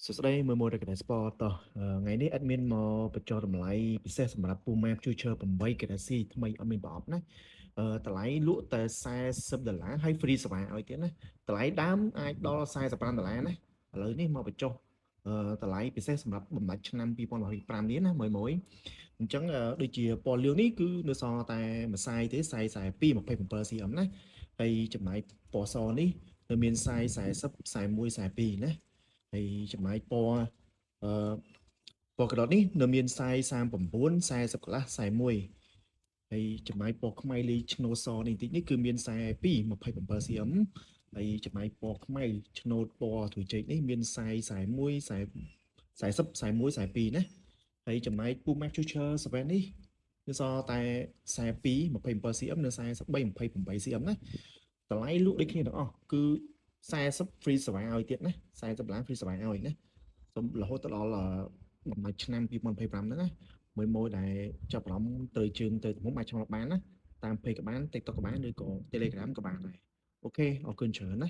សួស្តីមួយមួយរកណេស្ពតថ្ងៃនេះអេដមីនមកបញ្ចុះតម្លៃពិសេសសម្រាប់ Puma Future 8 Galaxy ថ្មីអត់មានប្រអប់ណាតម្លៃលក់តែ$40ហើយ free សេវាឲ្យទៀតណាតម្លៃដើមអាចដល់$45ណាឥឡូវនេះមកបញ្ចុះតម្លៃពិសេសសម្រាប់បំណាច់ឆ្នាំ2025នេះណាមួយអញ្ចឹងដូចជាពណ៌លឿងនេះគឺនៅសល់តែមួយខ្សែទេខ្សែ42 27cm ណាហើយចំណាយពណ៌សនេះនៅមានខ្សែ40ខ្សែ1ខ្សែ2ណាហើយចំណាយពណ៌អឺពណ៌ក្រដនេះនៅមានខ្សែ39 40កន្លះខ្សែ1ហើយចំណាយពណ៌ខ្មៅលីឆ្នូតសនេះតិចនេះគឺមានខ្សែ2 27cm ហើយចំណាយពណ៌ខ្មៅឆ្នូតពណ៌ត្រួយចេកនេះមានខ្សែ1ខ្សែ40ខ្សែ1ខ្សែ2ណាហើយចំណាយ Puma Future 7នេះគឺសល់តែខ្សែ2 27cm និងខ្សែ3 28cm ណាតម្លៃលក់ដូចគ្នាទាំងអស់គឺ40 free សេវាឲ្យទៀតណា$40 free សេវាឲ្យណាសូមរហូតទៅដល់បំណាច់ឆ្នាំ2025ហ្នឹងណាមួយដែលចាប់អារម្មណ៍ត្រូវជើងទៅទំហំអាចឆ្លងបានណាតាម page ក៏បាន TikTok ក៏បានឬក៏ Telegram ក៏បានដែរអូខេអរគុណច្រើនណា